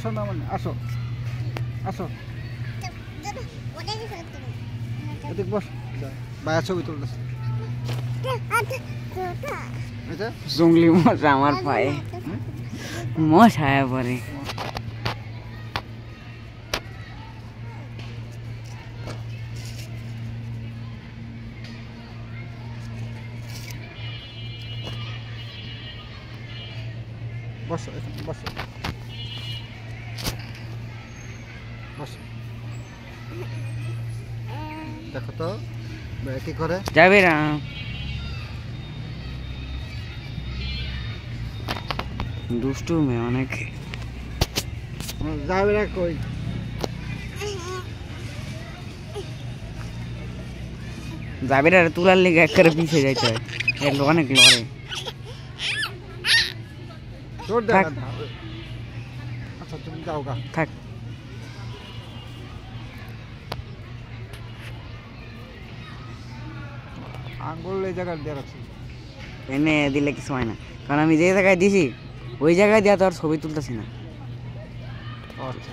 আসো না মানে আসো আসো এদিক বস ভাইয়া ছবি তুলতেছে জঙ্গলি মশা আমার পায়ে মশা পরে বসো এখানে বসো বসো দেখো তো ভাইয়া কি করে যাবে না দুষ্টু মেয়ে অনেক যাবে না কই যাবে না তুলার লেগে একবারে পিছিয়ে যাইতে হয় অনেক লড়ে তোর দেখা আচ্ছা তুমি যাও গা থাক আঙ্গুল এই জায়গায় দিয়ে রাখছি এনে দিলে কিছু হয় না কারণ আমি যে জায়গায় দিছি ওই জায়গায় দেওয়া তো আর ছবি তুলতেছি না আচ্ছা